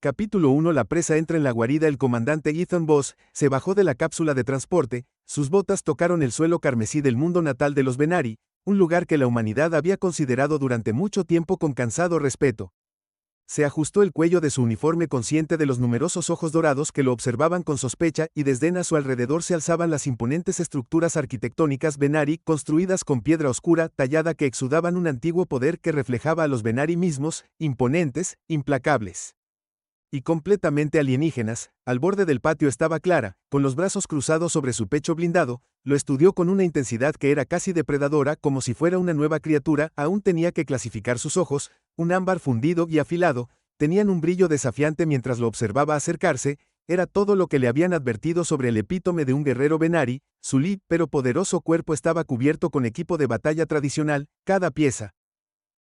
Capítulo 1. La presa entra en la guarida. El comandante Ethan Voss se bajó de la cápsula de transporte, sus botas tocaron el suelo carmesí del mundo natal de los Venari, un lugar que la humanidad había considerado durante mucho tiempo con cansado respeto. Se ajustó el cuello de su uniforme consciente de los numerosos ojos dorados que lo observaban con sospecha y desdén. A su alrededor se alzaban las imponentes estructuras arquitectónicas Venari construidas con piedra oscura tallada que exudaban un antiguo poder que reflejaba a los Venari mismos, imponentes, implacables y completamente alienígenas. Al borde del patio estaba Clara, con los brazos cruzados sobre su pecho blindado, lo estudió con una intensidad que era casi depredadora, como si fuera una nueva criatura. Aún tenía que clasificar sus ojos, un ámbar fundido y afilado, tenían un brillo desafiante mientras lo observaba acercarse. Era todo lo que le habían advertido sobre el epítome de un guerrero Venari. Su pero poderoso cuerpo estaba cubierto con equipo de batalla tradicional, cada pieza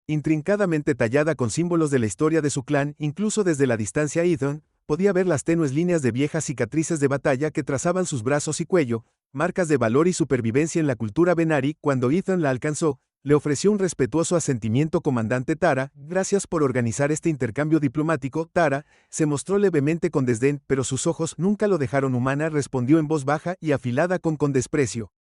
intrincadamente tallada con símbolos de la historia de su clan. Incluso desde la distancia Ethan podía ver las tenues líneas de viejas cicatrices de batalla que trazaban sus brazos y cuello, marcas de valor y supervivencia en la cultura Venari. Cuando Ethan la alcanzó, le ofreció un respetuoso asentimiento. Comandante Tara, gracias por organizar este intercambio diplomático. Tara se mostró levemente con desdén, pero sus ojos nunca lo dejaron. Humana, respondió en voz baja y afilada con desprecio.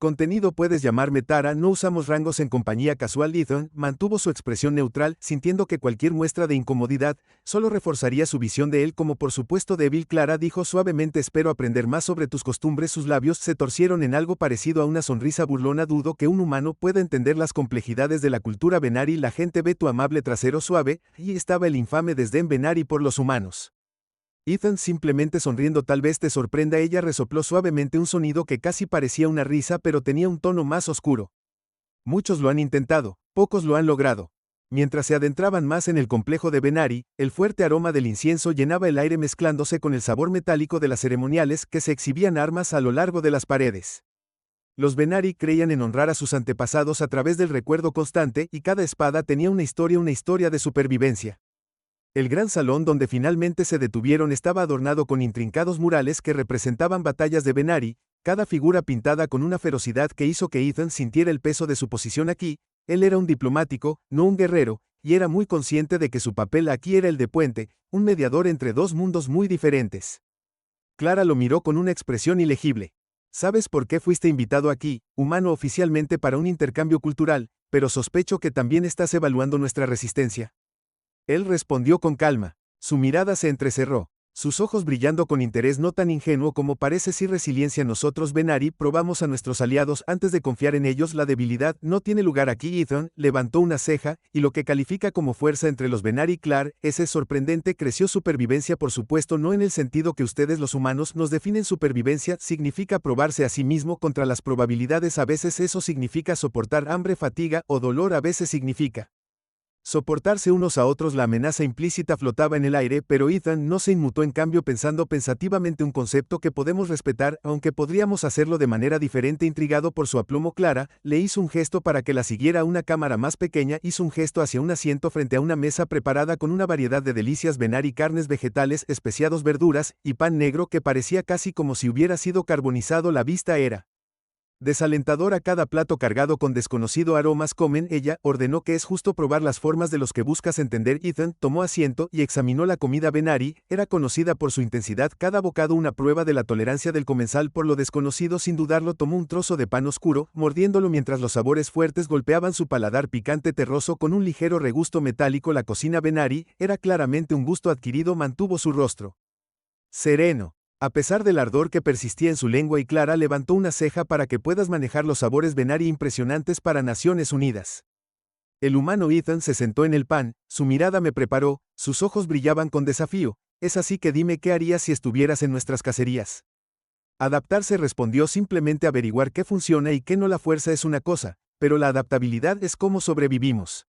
Contenido. Puedes llamarme Tara, no usamos rangos en compañía casual. Ethan mantuvo su expresión neutral, sintiendo que cualquier muestra de incomodidad solo reforzaría su visión de él como por supuesto débil. Clara dijo suavemente: espero aprender más sobre tus costumbres. Sus labios se torcieron en algo parecido a una sonrisa burlona. Dudo que un humano pueda entender las complejidades de la cultura Venari. La gente ve tu amable trasero suave, y estaba el infame desdén Venari por los humanos. Ethan simplemente sonriendo. Tal vez te sorprenda. Ella resopló suavemente, un sonido que casi parecía una risa pero tenía un tono más oscuro. Muchos lo han intentado, pocos lo han logrado. Mientras se adentraban más en el complejo de Venari, el fuerte aroma del incienso llenaba el aire mezclándose con el sabor metálico de las ceremoniales que se exhibían armas a lo largo de las paredes. Los Venari creían en honrar a sus antepasados a través del recuerdo constante, y cada espada tenía una historia de supervivencia. El gran salón donde finalmente se detuvieron estaba adornado con intrincados murales que representaban batallas de Venari, cada figura pintada con una ferocidad que hizo que Ethan sintiera el peso de su posición aquí. Él era un diplomático, no un guerrero, y era muy consciente de que su papel aquí era el de puente, un mediador entre dos mundos muy diferentes. Clara lo miró con una expresión ilegible. ¿Sabes por qué fuiste invitado aquí, humano, oficialmente para un intercambio cultural, pero sospecho que también estás evaluando nuestra resistencia? Él respondió con calma. Su mirada se entrecerró, sus ojos brillando con interés no tan ingenuo como parece. Si resiliencia. Nosotros Venari probamos a nuestros aliados antes de confiar en ellos. La debilidad no tiene lugar aquí. Ethan levantó una ceja, y lo que califica como fuerza entre los Venari. Clar, ese es sorprendente. Creció. Supervivencia, por supuesto, no en el sentido que ustedes los humanos nos definen. Supervivencia significa probarse a sí mismo contra las probabilidades. A veces eso significa soportar hambre, fatiga o dolor. A veces significa soportarse unos a otros. La amenaza implícita flotaba en el aire, pero Ethan no se inmutó. En cambio, pensando pensativamente, un concepto que podemos respetar, aunque podríamos hacerlo de manera diferente. Intrigado por su aplomo, Clara le hizo un gesto para que la siguiera a una cámara más pequeña. Hizo un gesto hacia un asiento frente a una mesa preparada con una variedad de delicias Venari: carnes, vegetales, especiados, verduras y pan negro que parecía casi como si hubiera sido carbonizado. La vista era desalentadora, cada plato cargado con desconocido aromas. Comen, ella ordenó, que es justo probar las formas de los que buscas entender. Ethan tomó asiento y examinó la comida Venari, era conocida por su intensidad, cada bocado una prueba de la tolerancia del comensal por lo desconocido. Sin dudarlo tomó un trozo de pan oscuro, mordiéndolo mientras los sabores fuertes golpeaban su paladar. Picante, terroso, con un ligero regusto metálico. La cocina Venari era claramente un gusto adquirido. Mantuvo su rostro sereno a pesar del ardor que persistía en su lengua, y Clara levantó una ceja. para que puedas manejar los sabores Venari impresionantes para Naciones Unidas. El humano Ethan se sentó en el pan, su mirada me preparó, sus ojos brillaban con desafío. Es así que dime, ¿qué harías si estuvieras en nuestras cacerías? Adaptarse, respondió, simplemente averiguar qué funciona y qué no. La fuerza es una cosa, pero la adaptabilidad es cómo sobrevivimos.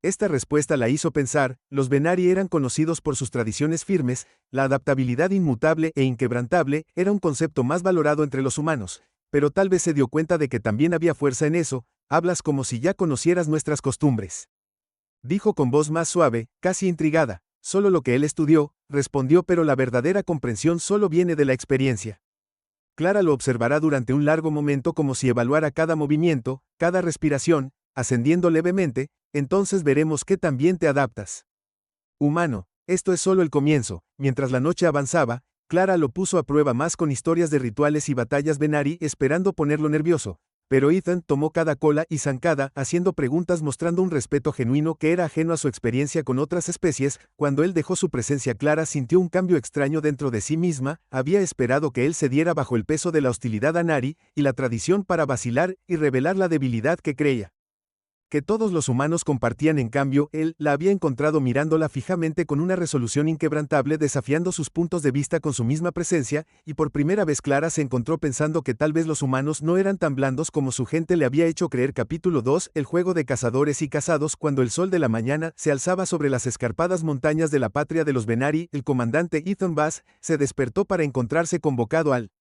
Esta respuesta la hizo pensar. Los Venari eran conocidos por sus tradiciones firmes, la adaptabilidad inmutable e inquebrantable era un concepto más valorado entre los humanos, pero tal vez se dio cuenta de que también había fuerza en eso. Hablas como si ya conocieras nuestras costumbres, dijo con voz más suave, casi intrigada. Solo lo que él estudió, respondió, pero la verdadera comprensión solo viene de la experiencia. Clara lo observará durante un largo momento, como si evaluara cada movimiento, cada respiración, ascendiendo levemente. Entonces veremos qué tan bien te adaptas. Humano, Esto es solo el comienzo. Mientras la noche avanzaba, Clara lo puso a prueba más con historias de rituales y batallas Venari esperando ponerlo nervioso. Pero Ethan tomó cada cola y zancada, haciendo preguntas mostrando un respeto genuino que era ajeno a su experiencia con otras especies. Cuando él dejó su presencia, Clara sintió un cambio extraño dentro de sí misma. Había esperado que él cediera bajo el peso de la hostilidad a Nari y la tradición para vacilar y revelar la debilidad que creía que todos los humanos compartían. En cambio, él la había encontrado mirándola fijamente con una resolución inquebrantable, desafiando sus puntos de vista con su misma presencia, y por primera vez Clara se encontró pensando que tal vez los humanos no eran tan blandos como su gente le había hecho creer. Capítulo 2. El juego de cazadores y cazados. Cuando el sol de la mañana se alzaba sobre las escarpadas montañas de la patria de los Venari, el comandante Ethan Bass se despertó para encontrarse convocado al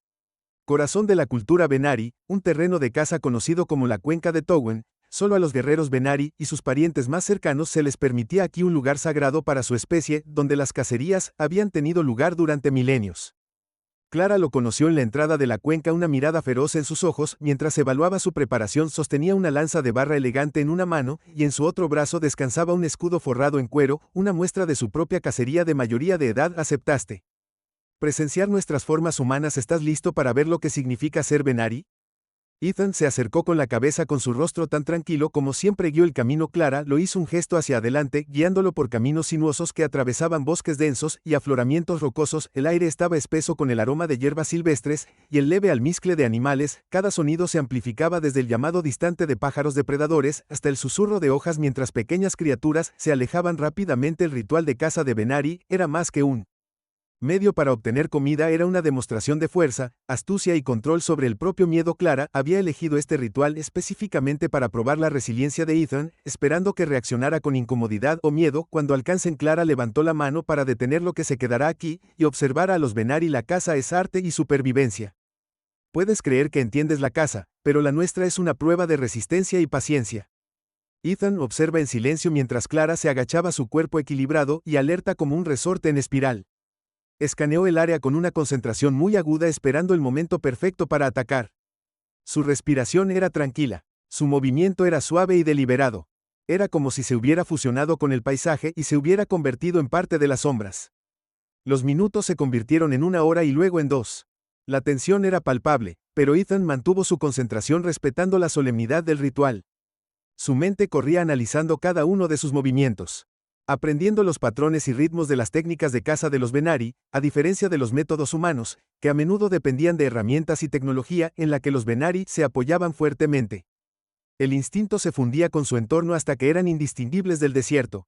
corazón de la cultura Venari, un terreno de caza conocido como la Cuenca de Towen. Solo a los guerreros Venari y sus parientes más cercanos se les permitía aquí un lugar sagrado para su especie, donde las cacerías habían tenido lugar durante milenios. Clara lo conoció en la entrada de la cuenca, una mirada feroz en sus ojos. Mientras evaluaba su preparación, sostenía una lanza de barra elegante en una mano, y en su otro brazo descansaba un escudo forrado en cuero, una muestra de su propia cacería de mayoría de edad. ¿Aceptaste presenciar nuestras formas humanas? ¿Estás listo para ver lo que significa ser Venari? Ethan se acercó con la cabeza, con su rostro tan tranquilo como siempre guió el camino. Clara lo hizo un gesto hacia adelante, guiándolo por caminos sinuosos que atravesaban bosques densos y afloramientos rocosos. El aire estaba espeso con el aroma de hierbas silvestres y el leve almizcle de animales. Cada sonido se amplificaba, desde el llamado distante de pájaros depredadores hasta el susurro de hojas mientras pequeñas criaturas se alejaban rápidamente. El ritual de caza de Venari era más que un medio para obtener comida, era una demostración de fuerza, astucia y control sobre el propio miedo. Clara había elegido este ritual específicamente para probar la resiliencia de Ethan, esperando que reaccionara con incomodidad o miedo. Cuando alcancen, Clara levantó la mano para detener lo que se quedará aquí y observar a los Venari. La caza es arte y supervivencia. Puedes creer que entiendes la caza, pero la nuestra es una prueba de resistencia y paciencia. Ethan observa en silencio mientras Clara se agachaba, su cuerpo equilibrado y alerta como un resorte en espiral. Escaneó el área con una concentración muy aguda, esperando el momento perfecto para atacar. Su respiración era tranquila. Su movimiento era suave y deliberado. Era como si se hubiera fusionado con el paisaje y se hubiera convertido en parte de las sombras. Los minutos se convirtieron en una hora y luego en 2. La tensión era palpable, pero Ethan mantuvo su concentración respetando la solemnidad del ritual. Su mente corría analizando cada uno de sus movimientos, aprendiendo los patrones y ritmos de las técnicas de caza de los Venari, a diferencia de los métodos humanos, que a menudo dependían de herramientas y tecnología en la que los Venari se apoyaban fuertemente. El instinto se fundía con su entorno hasta que eran indistinguibles del desierto.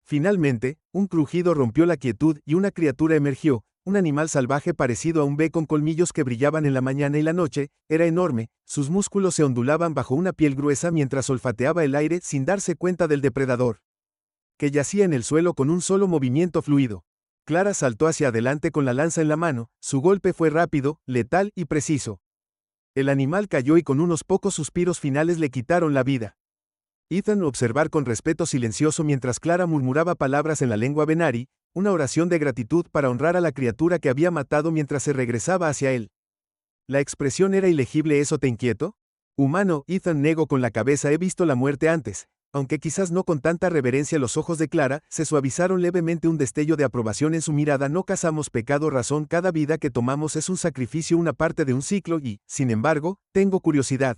Finalmente, un crujido rompió la quietud y una criatura emergió, un animal salvaje parecido a un ve con colmillos que brillaban en la mañana y la noche. Era enorme, sus músculos se ondulaban bajo una piel gruesa mientras olfateaba el aire sin darse cuenta del depredador, que yacía en el suelo con un solo movimiento fluido. Clara saltó hacia adelante con la lanza en la mano. Su golpe fue rápido, letal y preciso. El animal cayó y con unos pocos suspiros finales le quitaron la vida. Ethan observar con respeto silencioso mientras Clara murmuraba palabras en la lengua Venari, una oración de gratitud para honrar a la criatura que había matado mientras se regresaba hacia él. La expresión era ilegible. ¿Eso te inquietó? Humano, Ethan negó con la cabeza. He visto la muerte antes. Aunque quizás no con tanta reverencia. Los ojos de Clara se suavizaron levemente, un destello de aprobación en su mirada. No cazamos pecado, razón. Cada vida que tomamos es un sacrificio, una parte de un ciclo y, sin embargo, tengo curiosidad.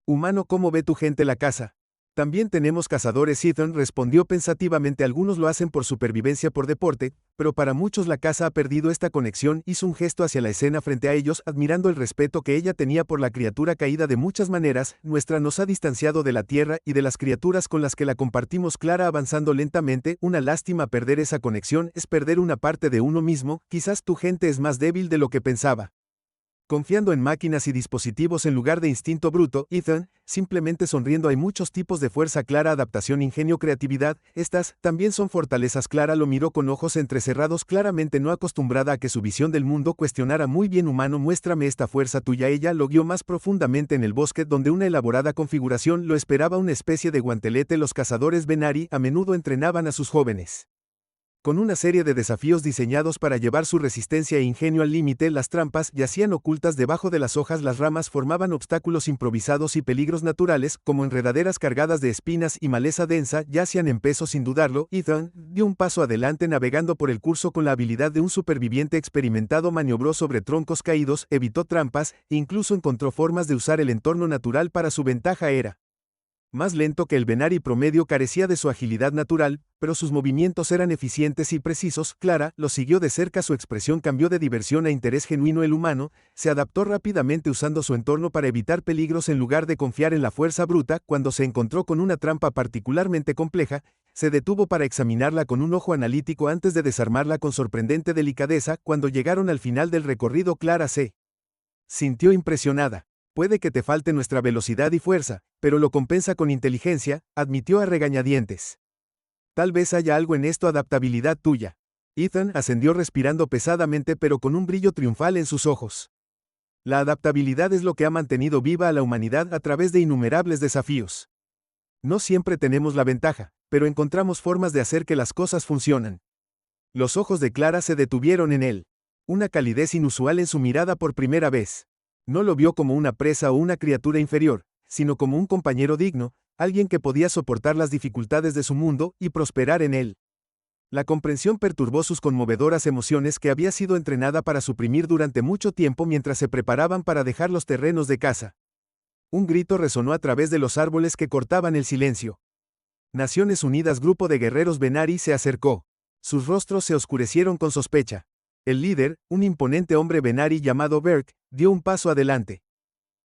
Humano, ¿cómo ve tu gente la caza? También tenemos cazadores, Ethan respondió pensativamente. Algunos lo hacen por supervivencia, por deporte, pero para muchos la caza ha perdido esta conexión. Hizo un gesto hacia la escena frente a ellos, admirando el respeto que ella tenía por la criatura caída. De muchas maneras, nuestra nos ha distanciado de la tierra y de las criaturas con las que la compartimos. Clara avanzando lentamente. Una lástima perder esa conexión, es perder una parte de uno mismo. Quizás tu gente es más débil de lo que pensaba, confiando en máquinas y dispositivos en lugar de instinto bruto. Ethan, simplemente sonriendo. Hay muchos tipos de fuerza, Clara. Adaptación, ingenio, creatividad. Estas también son fortalezas. Clara lo miró con ojos entrecerrados, claramente no acostumbrada a que su visión del mundo cuestionara. Muy bien, humano, muéstrame esta fuerza tuya. Ella lo guió más profundamente en el bosque, donde una elaborada configuración lo esperaba, una especie de guantelete. Los cazadores Venari a menudo entrenaban a sus jóvenes Con una serie de desafíos diseñados para llevar su resistencia e ingenio al límite, las trampas yacían ocultas debajo de las hojas, las ramas formaban obstáculos improvisados y peligros naturales, como enredaderas cargadas de espinas y maleza densa, yacían en peso sin dudarlo. Ethan dio un paso adelante navegando por el curso con la habilidad de un superviviente experimentado, maniobró sobre troncos caídos, evitó trampas, e incluso encontró formas de usar el entorno natural para su ventaja. Era más lento que el Venari promedio, carecía de su agilidad natural, pero sus movimientos eran eficientes y precisos. Clara lo siguió de cerca, su expresión cambió de diversión a interés genuino. El humano se adaptó rápidamente usando su entorno para evitar peligros en lugar de confiar en la fuerza bruta. Cuando se encontró con una trampa particularmente compleja, se detuvo para examinarla con un ojo analítico antes de desarmarla con sorprendente delicadeza. Cuando llegaron al final del recorrido, Clara se sintió impresionada. Puede que te falte nuestra velocidad y fuerza, pero lo compensa con inteligencia, admitió a regañadientes. Tal vez haya algo en esto, adaptabilidad tuya. Ethan ascendió respirando pesadamente pero con un brillo triunfal en sus ojos. La adaptabilidad es lo que ha mantenido viva a la humanidad a través de innumerables desafíos. No siempre tenemos la ventaja, pero encontramos formas de hacer que las cosas funcionen. Los ojos de Clara se detuvieron en él. Una calidez inusual en su mirada por primera vez. No lo vio como una presa o una criatura inferior, sino como un compañero digno, alguien que podía soportar las dificultades de su mundo y prosperar en él. La comprensión perturbó sus conmovedoras emociones, que había sido entrenada para suprimir durante mucho tiempo mientras se preparaban para dejar los terrenos de caza. Un grito resonó a través de los árboles que cortaban el silencio. Naciones Unidas, grupo de guerreros Venari, se acercó. Sus rostros se oscurecieron con sospecha. El líder, un imponente hombre Venari llamado Berk, dio un paso adelante.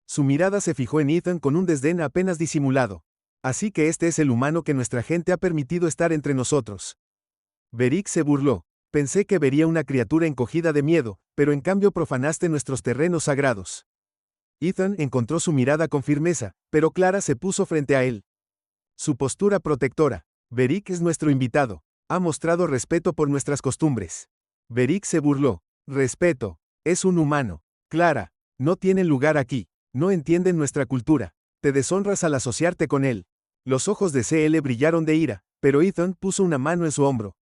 Su mirada se fijó en Ethan con un desdén apenas disimulado. Así que este es el humano que nuestra gente ha permitido estar entre nosotros. Beric se burló. Pensé que vería una criatura encogida de miedo, pero en cambio profanaste nuestros terrenos sagrados. Ethan encontró su mirada con firmeza, pero Clara se puso frente a él. Su postura protectora. Beric es nuestro invitado. Ha mostrado respeto por nuestras costumbres. Beric se burló. Respeto. Es un humano. Clara, no tienen lugar aquí. No entienden nuestra cultura. Te deshonras al asociarte con él. Los ojos de CL brillaron de ira, pero Ethan puso una mano en su hombro.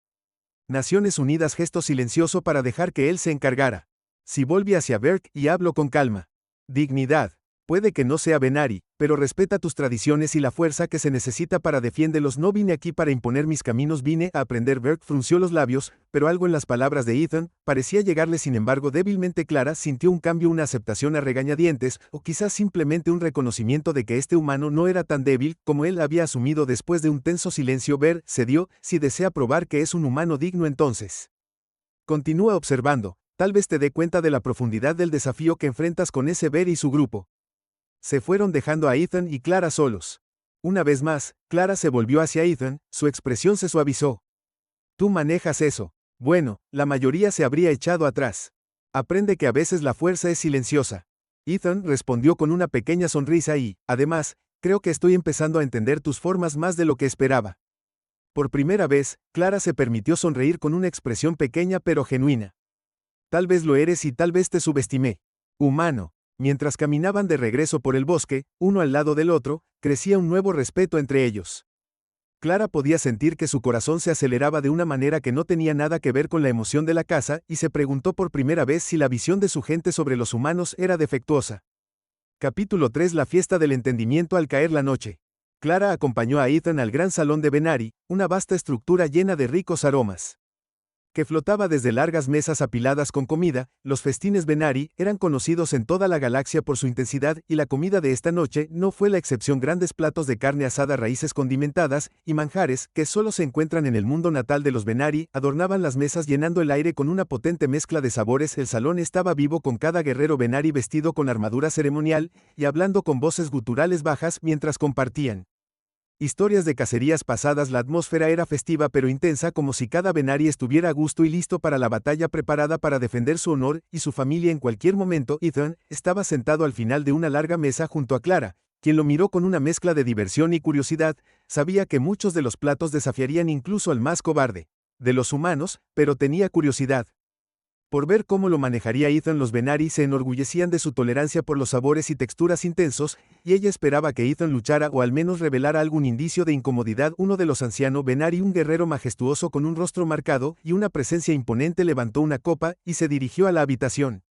Naciones Unidas, gesto silencioso para dejar que él se encargara. Si volví hacia Berk y hablo con calma. Dignidad. Puede que no sea Venari, pero respeta tus tradiciones y la fuerza que se necesita para defiéndelos. No vine aquí para imponer mis caminos, vine a aprender. Berk frunció los labios, pero algo en las palabras de Ethan parecía llegarle. Sin embargo, débilmente. Clara sintió un cambio, una aceptación a regañadientes, o quizás simplemente un reconocimiento de que este humano no era tan débil como él había asumido. Después de un tenso silencio, Berk cedió. Si desea probar que es un humano digno, entonces continúa observando. Tal vez te dé cuenta de la profundidad del desafío que enfrentas con ese Berk y su grupo. Se fueron dejando a Ethan y Clara solos. Una vez más, Clara se volvió hacia Ethan, su expresión se suavizó. Tú manejas eso. Bueno, la mayoría se habría echado atrás. Aprende que a veces la fuerza es silenciosa. Ethan respondió con una pequeña sonrisa y, además, creo que estoy empezando a entender tus formas más de lo que esperaba. Por primera vez, Clara se permitió sonreír con una expresión pequeña pero genuina. Tal vez lo eres y tal vez te subestimé. Humano. Mientras caminaban de regreso por el bosque, uno al lado del otro, crecía un nuevo respeto entre ellos. Clara podía sentir que su corazón se aceleraba de una manera que no tenía nada que ver con la emoción de la caza, y se preguntó por primera vez si la visión de su gente sobre los humanos era defectuosa. Capítulo 3. La fiesta del entendimiento. Al caer la noche, Clara acompañó a Ethan al gran salón de Venari, una vasta estructura llena de ricos aromas que flotaba desde largas mesas apiladas con comida. Los festines Venari eran conocidos en toda la galaxia por su intensidad, y la comida de esta noche no fue la excepción. Grandes platos de carne asada, raíces condimentadas, y manjares, que solo se encuentran en el mundo natal de los Venari, adornaban las mesas llenando el aire con una potente mezcla de sabores. El salón estaba vivo con cada guerrero Venari vestido con armadura ceremonial, y hablando con voces guturales bajas mientras compartían historias de cacerías pasadas. La atmósfera era festiva pero intensa, como si cada Venari estuviera a gusto y listo para la batalla, preparada para defender su honor y su familia en cualquier momento. Ethan estaba sentado al final de una larga mesa junto a Clara, quien lo miró con una mezcla de diversión y curiosidad. Sabía que muchos de los platos desafiarían incluso al más cobarde de los humanos, pero tenía curiosidad. Por ver cómo lo manejaría Ethan, los Venari se enorgullecían de su tolerancia por los sabores y texturas intensos, y ella esperaba que Ethan luchara o al menos revelara algún indicio de incomodidad. Uno de los ancianos Venari, un guerrero majestuoso con un rostro marcado y una presencia imponente, levantó una copa y se dirigió a la habitación.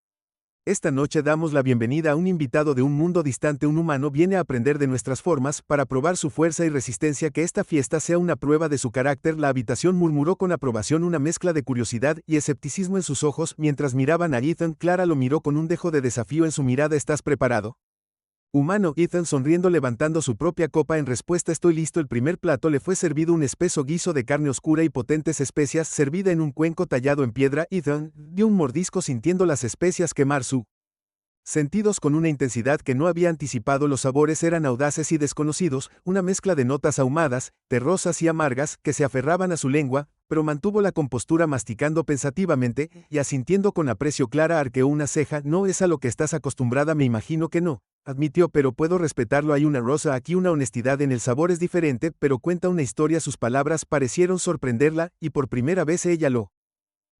Esta noche damos la bienvenida a un invitado de un mundo distante. Un humano viene a aprender de nuestras formas para probar su fuerza y resistencia. Que esta fiesta sea una prueba de su carácter. La habitación murmuró con aprobación, una mezcla de curiosidad y escepticismo en sus ojos mientras miraban a Ethan. Clara lo miró con un dejo de desafío en su mirada. ¿Estás preparado? Humano. Ethan sonriendo, levantando su propia copa. En respuesta, estoy listo. El primer plato le fue servido, un espeso guiso de carne oscura y potentes especias servida en un cuenco tallado en piedra. Ethan dio un mordisco sintiendo las especias quemar su sentidos con una intensidad que no había anticipado. Los sabores eran audaces y desconocidos, una mezcla de notas ahumadas, terrosas y amargas que se aferraban a su lengua, pero mantuvo la compostura masticando pensativamente y asintiendo con aprecio. Clara arqueó una ceja. No es a lo que estás acostumbrada, me imagino que no, admitió, pero puedo respetarlo. Hay una rosa aquí, una honestidad en el sabor. Es diferente, pero cuenta una historia. Sus palabras parecieron sorprenderla, y por primera vez ella lo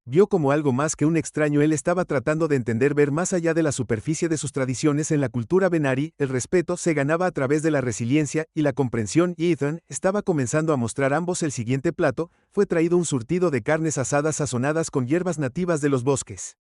vio como algo más que un extraño. Él estaba tratando de entender, ver más allá de la superficie de sus tradiciones. En la cultura Venari, el respeto se ganaba a través de la resiliencia y la comprensión, y Ethan estaba comenzando a mostrar ambos. El siguiente plato fue traído, un surtido de carnes asadas sazonadas con hierbas nativas de los bosques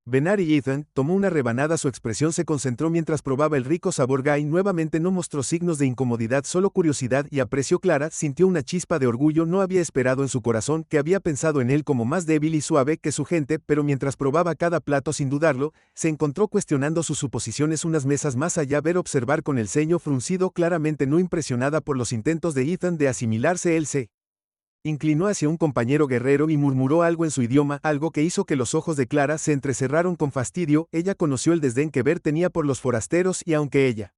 Venari. Ethan tomó una rebanada. Su expresión se concentró mientras probaba el rico sabor. Guy nuevamente no mostró signos de incomodidad, solo curiosidad y aprecio. Clara sintió una chispa de orgullo. No había esperado en su corazón que había pensado en él como más débil y suave que su gente, pero mientras probaba cada plato sin dudarlo, se encontró cuestionando sus suposiciones. Unas mesas más allá, ver observar con el ceño fruncido, claramente no impresionada por los intentos de Ethan de asimilarse. Él se inclinó hacia un compañero guerrero y murmuró algo en su idioma, algo que hizo que los ojos de Clara se entrecerraron con fastidio. Ella conoció el desdén que Ver tenía por los forasteros, y aunque ella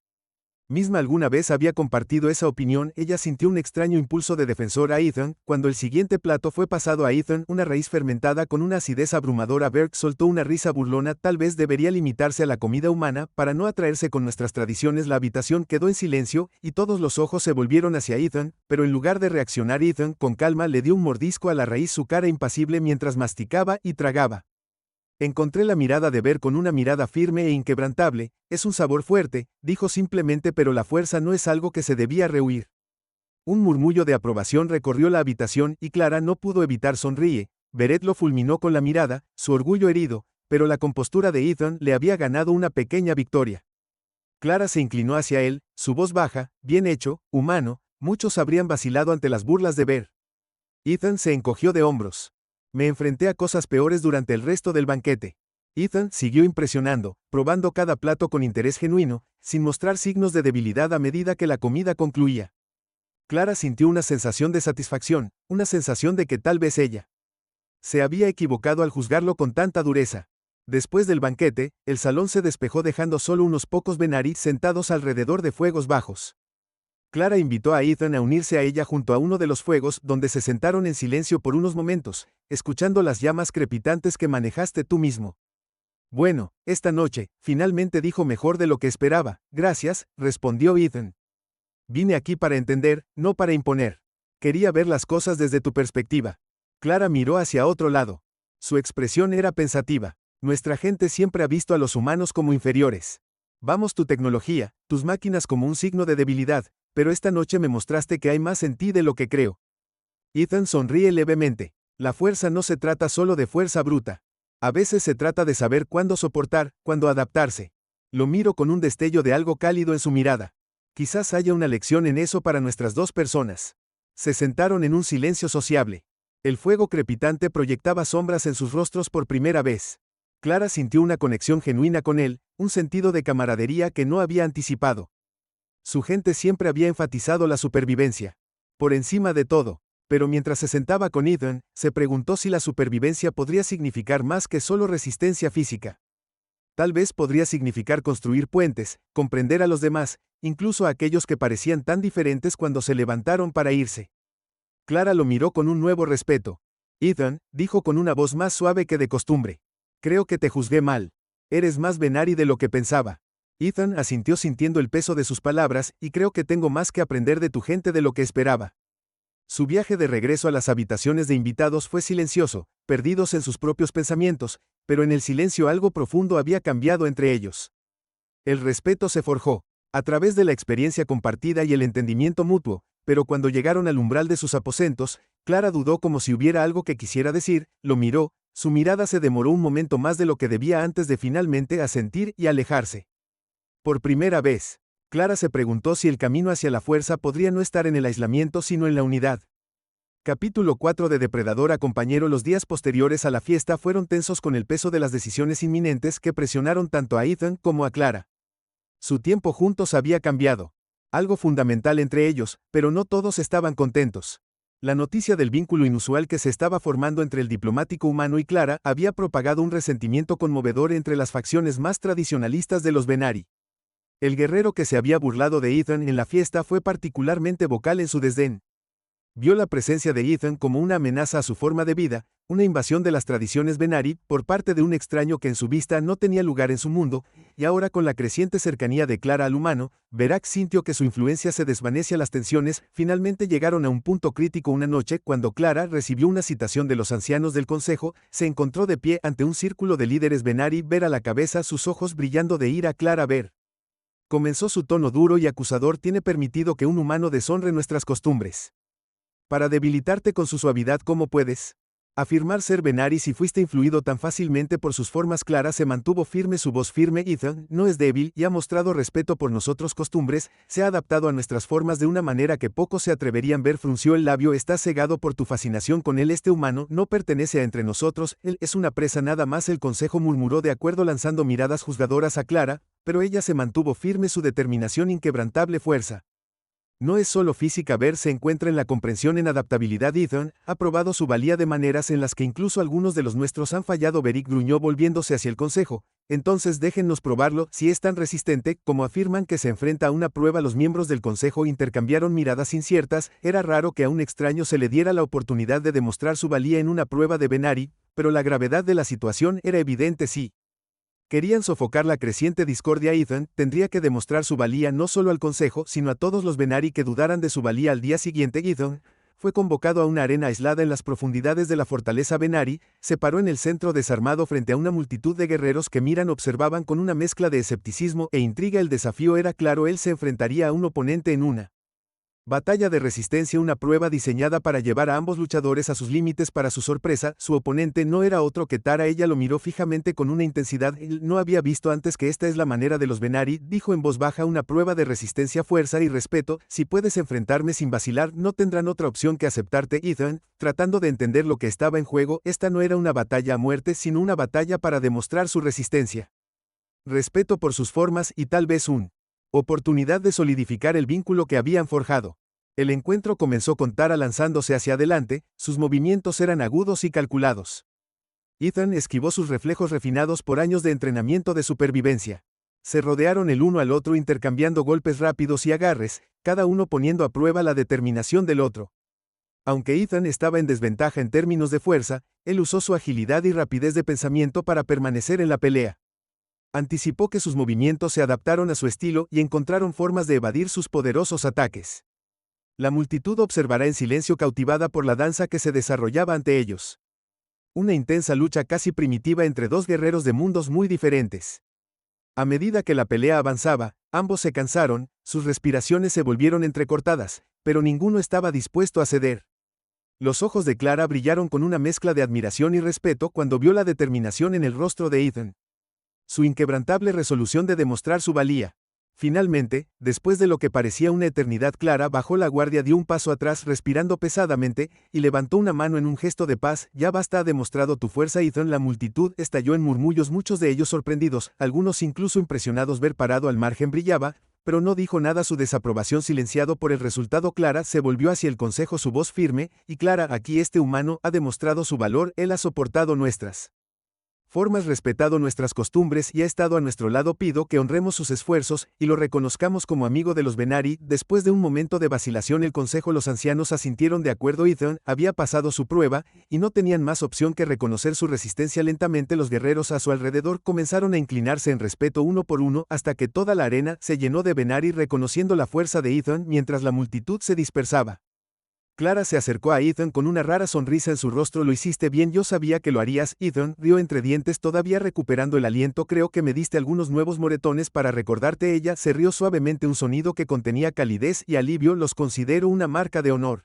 misma alguna vez había compartido esa opinión, ella sintió un extraño impulso de defensor a Ethan. Cuando el siguiente plato fue pasado a Ethan, una raíz fermentada con una acidez abrumadora, Berg soltó una risa burlona. Tal vez debería limitarse a la comida humana para no atraerse con nuestras tradiciones. La habitación quedó en silencio y todos los ojos se volvieron hacia Ethan, pero en lugar de reaccionar, Ethan con calma le dio un mordisco a la raíz, su cara impasible mientras masticaba y tragaba. Encontré la mirada de Ver con una mirada firme e inquebrantable. Es un sabor fuerte, dijo simplemente, pero la fuerza no es algo que se debía rehuir. Un murmullo de aprobación recorrió la habitación y Clara no pudo evitar sonreír. Beret lo fulminó con la mirada, su orgullo herido, pero la compostura de Ethan le había ganado una pequeña victoria. Clara se inclinó hacia él, su voz baja: bien hecho, humano. Muchos habrían vacilado ante las burlas de Ver. Ethan se encogió de hombros. Me enfrenté a cosas peores durante el resto del banquete. Ethan siguió impresionando, probando cada plato con interés genuino, sin mostrar signos de debilidad a medida que la comida concluía. Clara sintió una sensación de satisfacción, una sensación de que tal vez ella se había equivocado al juzgarlo con tanta dureza. Después del banquete, el salón se despejó dejando solo unos pocos Venari sentados alrededor de fuegos bajos. Clara invitó a Ethan a unirse a ella junto a uno de los fuegos, donde se sentaron en silencio por unos momentos, escuchando las llamas crepitantes que manejaste tú mismo. Bueno, esta noche, finalmente, dijo, mejor de lo que esperaba. Gracias, respondió Ethan. Vine aquí para entender, no para imponer. Quería ver las cosas desde tu perspectiva. Clara miró hacia otro lado. Su expresión era pensativa. Nuestra gente siempre ha visto a los humanos como inferiores. Vamos, tu tecnología, tus máquinas como un signo de debilidad, pero esta noche me mostraste que hay más en ti de lo que creo. Ethan sonríe levemente. La fuerza no se trata solo de fuerza bruta. A veces se trata de saber cuándo soportar, cuándo adaptarse. Lo miro con un destello de algo cálido en su mirada. Quizás haya una lección en eso para nuestras dos personas. Se sentaron en un silencio sociable. El fuego crepitante proyectaba sombras en sus rostros por primera vez. Clara sintió una conexión genuina con él, un sentido de camaradería que no había anticipado. Su gente siempre había enfatizado la supervivencia por encima de todo, pero mientras se sentaba con Ethan, se preguntó si la supervivencia podría significar más que solo resistencia física. Tal vez podría significar construir puentes, comprender a los demás, incluso a aquellos que parecían tan diferentes. Cuando se levantaron para irse, Clara lo miró con un nuevo respeto. Ethan, dijo con una voz más suave que de costumbre. Creo que te juzgué mal. Eres más Venari de lo que pensaba. Ethan asintió sintiendo el peso de sus palabras, y creo que tengo más que aprender de tu gente de lo que esperaba. Su viaje de regreso a las habitaciones de invitados fue silencioso, perdidos en sus propios pensamientos, Pero en el silencio algo profundo había cambiado entre ellos. El respeto se forjó a través de la experiencia compartida y el entendimiento mutuo, pero cuando llegaron al umbral de sus aposentos, Clara dudó como si hubiera algo que quisiera decir, lo miró, su mirada se demoró un momento más de lo que debía antes de finalmente asentir y alejarse. Por primera vez, Clara se preguntó si el camino hacia la fuerza podría no estar en el aislamiento sino en la unidad. Capítulo 4 de Depredador acompañero. Los días posteriores a la fiesta fueron tensos con el peso de las decisiones inminentes que presionaron tanto a Ethan como a Clara. Su tiempo juntos había cambiado. Algo fundamental entre ellos, pero no todos estaban contentos. La noticia del vínculo inusual que se estaba formando entre el diplomático humano y Clara había propagado un resentimiento conmovedor entre las facciones más tradicionalistas de los Venari. El guerrero que se había burlado de Ethan en la fiesta fue particularmente vocal en su desdén. Vio la presencia de Ethan como una amenaza a su forma de vida, una invasión de las tradiciones Venari por parte de un extraño que en su vista no tenía lugar en su mundo, y ahora con la creciente cercanía de Clara al humano, Verax sintió que su influencia se desvanecía. Las tensiones finalmente llegaron a un punto crítico una noche cuando Clara recibió una citación de los ancianos del consejo, se encontró de pie ante un círculo de líderes Venari, Ver a la cabeza, sus ojos brillando de ira. Clara, Ver. Comenzó su tono duro y acusador. Tiene permitido que un humano deshonre nuestras costumbres. Para debilitarte con su suavidad, ¿cómo puedes afirmar ser Venari si fuiste influido tan fácilmente por sus formas? Clara se mantuvo firme, su voz firme. Ethan no es débil y ha mostrado respeto por nosotros costumbres, se ha adaptado a nuestras formas de una manera que pocos se atreverían. Ver frunció el labio. Estás cegado por tu fascinación con él. Este humano no pertenece a entre nosotros, él es una presa nada más. El consejo murmuró de acuerdo lanzando miradas juzgadoras a Clara, pero ella se mantuvo firme, su determinación inquebrantable fuerza. No es solo física. Ver se encuentra en la comprensión, en adaptabilidad. Ethan ha probado su valía de maneras en las que incluso algunos de los nuestros han fallado. Beric gruñó volviéndose hacia el consejo. Entonces déjennos probarlo, si es tan resistente como afirman que se enfrenta a una prueba. Los miembros del consejo intercambiaron miradas inciertas. Era raro que a un extraño se le diera la oportunidad de demostrar su valía en una prueba de Venari, pero la gravedad de la situación era evidente. Sí. Querían sofocar la creciente discordia. Ethan tendría que demostrar su valía no solo al consejo, sino a todos los Venari que dudaran de su valía. Al día siguiente, Ethan fue convocado a una arena aislada en las profundidades de la fortaleza Venari, se paró en el centro desarmado frente a una multitud de guerreros que observaban con una mezcla de escepticismo e intriga. El desafío era claro, él se enfrentaría a un oponente en una batalla de resistencia, una prueba diseñada para llevar a ambos luchadores a sus límites. Para su sorpresa, su oponente no era otro que Tara. Ella lo miró fijamente con una intensidad él no había visto antes. Que esta es la manera de los Venari, dijo en voz baja, una prueba de resistencia, fuerza y respeto. Si puedes enfrentarme sin vacilar, no tendrán otra opción que aceptarte. Ethan, tratando de entender lo que estaba en juego, esta no era una batalla a muerte, sino una batalla para demostrar su resistencia. Respeto por sus formas y tal vez una oportunidad de solidificar el vínculo que habían forjado. El encuentro comenzó con Tara lanzándose hacia adelante, sus movimientos eran agudos y calculados. Ethan esquivó sus reflejos refinados por años de entrenamiento de supervivencia. Se rodearon el uno al otro intercambiando golpes rápidos y agarres, cada uno poniendo a prueba la determinación del otro. Aunque Ethan estaba en desventaja en términos de fuerza, él usó su agilidad y rapidez de pensamiento para permanecer en la pelea. Anticipó que sus movimientos se adaptaron a su estilo y encontraron formas de evadir sus poderosos ataques. La multitud observará en silencio, cautivada por la danza que se desarrollaba ante ellos. Una intensa lucha casi primitiva entre dos guerreros de mundos muy diferentes. A medida que la pelea avanzaba, ambos se cansaron, sus respiraciones se volvieron entrecortadas, pero ninguno estaba dispuesto a ceder. Los ojos de Clara brillaron con una mezcla de admiración y respeto cuando vio la determinación en el rostro de Ethan. Su inquebrantable resolución de demostrar su valía. Finalmente, después de lo que parecía una eternidad, Clara bajó la guardia, dio un paso atrás respirando pesadamente, y levantó una mano en un gesto de paz. Ya basta, ha demostrado tu fuerza, Ethan. La multitud estalló en murmullos, muchos de ellos sorprendidos, algunos incluso impresionados. Ver parado al margen brillaba, pero no dijo nada. Su desaprobación silenciado por el resultado. Clara se volvió hacia el consejo, su voz firme, y clara, aquí este humano ha demostrado su valor, él ha soportado nuestras formas, respetado nuestras costumbres y ha estado a nuestro lado. Pido que honremos sus esfuerzos y lo reconozcamos como amigo de los Venari. Después de un momento de vacilación, el consejo, los ancianos asintieron de acuerdo. Ethan había pasado su prueba y no tenían más opción que reconocer su resistencia. Lentamente los guerreros a su alrededor comenzaron a inclinarse en respeto uno por uno hasta que toda la arena se llenó de Venari reconociendo la fuerza de Ethan mientras la multitud se dispersaba. Clara se acercó a Ethan con una rara sonrisa en su rostro. Lo hiciste bien, yo sabía que lo harías. Ethan rió entre dientes, todavía recuperando el aliento. Creo que me diste algunos nuevos moretones para recordarte. Ella se rió suavemente, un sonido que contenía calidez y alivio. Los considero una marca de honor.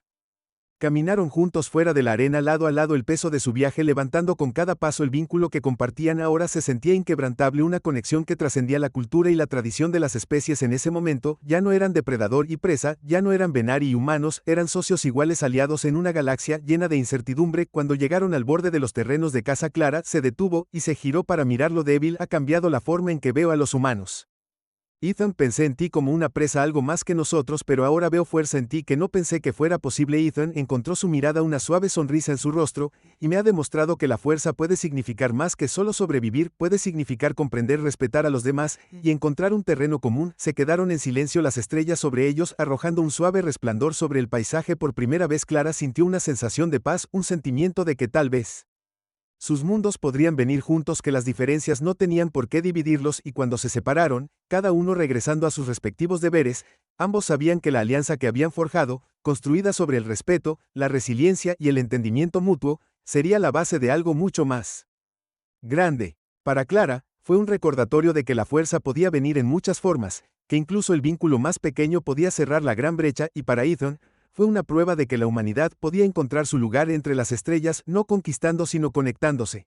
Caminaron juntos fuera de la arena, lado a lado, el peso de su viaje levantando con cada paso. El vínculo que compartían ahora se sentía inquebrantable, una conexión que trascendía la cultura y la tradición de las especies. En ese momento, ya no eran depredador y presa, ya no eran Venari y humanos, eran socios iguales aliados en una galaxia llena de incertidumbre. Cuando llegaron al borde de los terrenos de Casa Clara, se detuvo y se giró para mirarlo. Débil, ha cambiado la forma en que veo a los humanos. Ethan, pensé en ti como una presa, algo más que nosotros, pero ahora veo fuerza en ti que no pensé que fuera posible. Ethan encontró su mirada, una suave sonrisa en su rostro, y me ha demostrado que la fuerza puede significar más que solo sobrevivir, puede significar comprender, respetar a los demás, y encontrar un terreno común. Se quedaron en silencio, las estrellas sobre ellos arrojando un suave resplandor sobre el paisaje. Por primera vez Clara sintió una sensación de paz, un sentimiento de que tal vez sus mundos podrían venir juntos, que las diferencias no tenían por qué dividirlos, y cuando se separaron, cada uno regresando a sus respectivos deberes, ambos sabían que la alianza que habían forjado, construida sobre el respeto, la resiliencia y el entendimiento mutuo, sería la base de algo mucho más grande. Para Clara, fue un recordatorio de que la fuerza podía venir en muchas formas, que incluso el vínculo más pequeño podía cerrar la gran brecha, y para Ethan, fue una prueba de que la humanidad podía encontrar su lugar entre las estrellas, no conquistando sino conectándose.